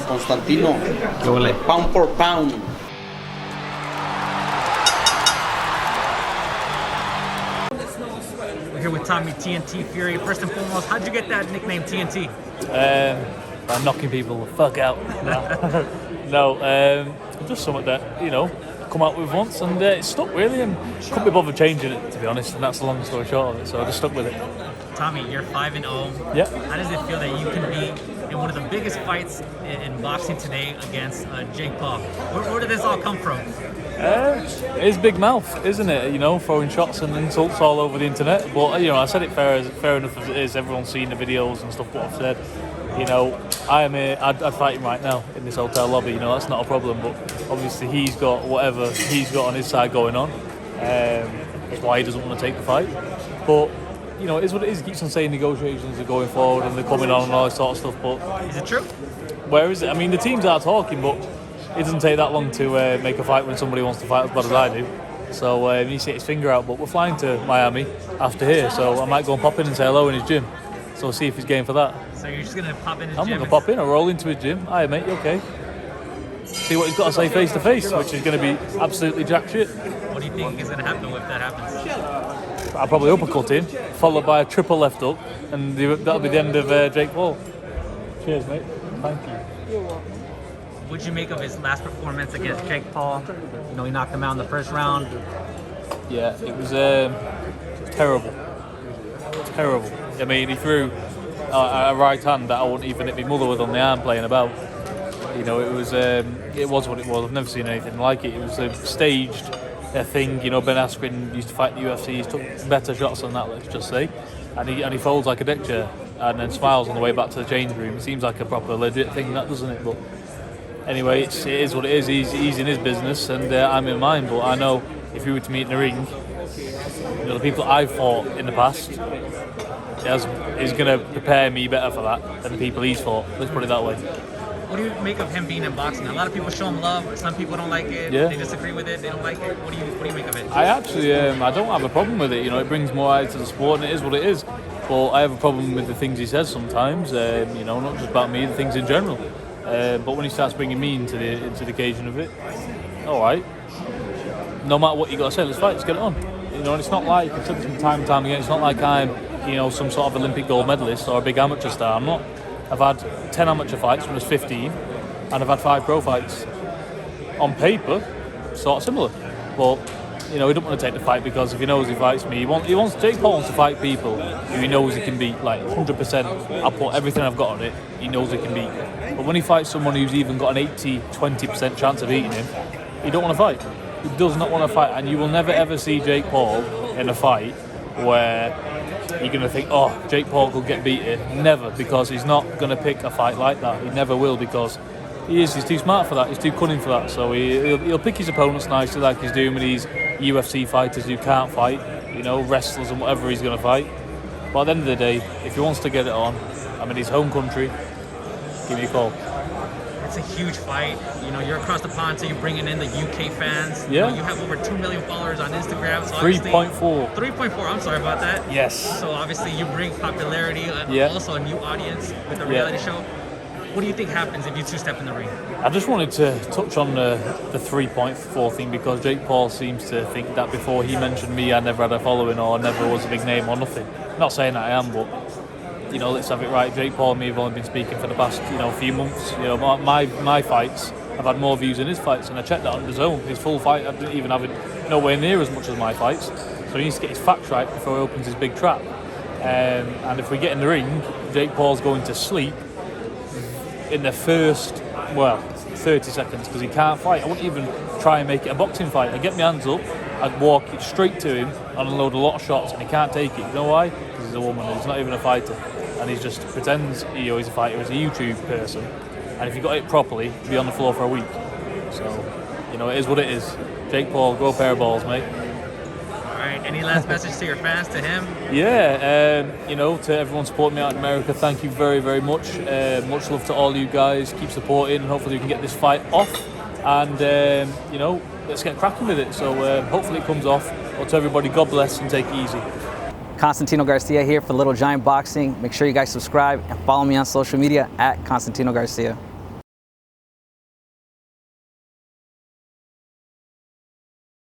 Constantino, pound for pound. We're here with Tommy TNT Fury. First and foremost, how'd you get that nickname TNT? By knocking people the fuck out. No, just something that, you know, come out with once, and it stuck really, and couldn't be bothered changing it, to be honest, and that's the long story short of it, so I just stuck with it. Tommy, you're 5-0. Yeah. How does it feel that you can be in one of the biggest fights in boxing today against Jake Paul? Where did this all come from? It's big mouth, isn't it? You know, throwing shots and insults all over the internet. But, you know, I said it fair enough as it is. Everyone's seen the videos and stuff what I've said. You know, I'd fight him right now in this hotel lobby. You know, that's not a problem. But obviously he's got whatever he's got on his side going on. That's why he doesn't want to take the fight. But, you know, it is what it is. He keeps on saying negotiations are going forward and they're coming on and all this sort of stuff. But is it true? Where is it? I mean, the teams are talking, but it doesn't take that long to make a fight when somebody wants to fight as bad as I do. So he set his finger out. But we're flying to Miami after here, so I might go and pop in and say hello in his gym. So we'll see if he's game for that. So you're just going to pop in his gym? I'm going to pop in or roll into his gym. Hi, mate, you okay? See what he's got to say face to face, which is going to be absolutely jack shit. What do you think is going to happen if that happens? I'll probably uppercut him, followed by a triple left hook, and that'll be the end of Jake Paul. Cheers, mate. Thank you. You're welcome. What'd you make of his last performance against Jake Paul? You know, he knocked him out in the first round. Yeah, it was terrible. Terrible. I mean, he threw a right hand that I wouldn't even hit my mother with on the arm playing about. You know, it was what it was. I've never seen anything like it. It was a staged thing. You know, Ben Askren used to fight the UFC. He's took better shots than that, let's just say. And he folds like a deck chair and then smiles on the way back to the change room. It seems like a proper legit thing, that, doesn't it? But anyway, it is what it is. He's in his business and I'm in mine. But I know if we were to meet in the ring, you know, the people I've fought in the past, is going to prepare me better for that than the people he's fought. Let's put it that way. What do you make of him being in boxing? A lot of people show him love. Some people don't like it. Yeah. They disagree with it. They don't like it. What do you make of it? I actually, I don't have a problem with it. You know, it brings more eyes to the sport, and it is what it is. But I have a problem with the things he says sometimes. You know, not just about me, the things in general. But when he starts bringing me into the occasion of it, all right. No matter what you got to say, let's fight. Let's get it on. You know, and it's not like, I've said this from time and time again, it's not like I'm, you know, some sort of Olympic gold medalist or a big amateur star. I'm not. I've had 10 amateur fights when I was 15, and I've had 5 pro fights. On paper, sort of similar. But, you know, he don't want to take the fight because if he knows he fights me, Jake Paul wants to fight people who he knows he can beat, like 100%. I'll put everything I've got on it, he knows he can beat. But when he fights someone who's even got an 80-20% chance of beating him, he don't want to fight. He does not want to fight, and you will never ever see Jake Paul in a fight where you're going to think, oh, Jake Paul could get beaten. Never, because he's not going to pick a fight like that. He never will, because he's too smart for that. He's too cunning for that. So he'll pick his opponents nicely, like he's doing with these UFC fighters who can't fight, you know, wrestlers and whatever he's going to fight. But at the end of the day, if he wants to get it on, I'm in his home country, give me a call. It's a huge fight. You know, you're across the pond, so you're bringing in the UK fans. Yeah. You know, you have over 2 million followers on Instagram. So 3.4. 3.4, I'm sorry about that. Yes. So obviously you bring popularity, also a new audience with the reality show. What do you think happens if you two step in the ring? I just wanted to touch on the 3.4 thing because Jake Paul seems to think that before he mentioned me, I never had a following or never was a big name or nothing. Not saying that I am, but you know, let's have it right. Jake Paul and me have only been speaking for the past, you know, few months. You know, my fights, I've had more views in his fights, and I checked that on DAZN. His full fight, I didn't even have it nowhere near as much as my fights. So he needs to get his facts right before he opens his big trap. And if we get in the ring, Jake Paul's going to sleep in the first, 30 seconds because he can't fight. I wouldn't even try and make it a boxing fight. I'd get my hands up, I'd walk it straight to him and unload a lot of shots, and he can't take it. You know why? Because he's a woman, he's not even a fighter. And he just pretends he's a fighter, he's a YouTube person. And if you got it properly, he'd be on the floor for a week. So, you know, it is what it is. Jake Paul, grow a pair of balls, mate. All right, any last message to your fans, to him? Yeah, you know, to everyone supporting me out in America, thank you very, very much. Much love to all you guys. Keep supporting, and hopefully we can get this fight off. And, you know, let's get cracking with it. So hopefully it comes off. But to everybody, God bless and take it easy. Constantino Garcia here for Little Giant Boxing. Make sure you guys subscribe and follow me on social media at Constantino Garcia.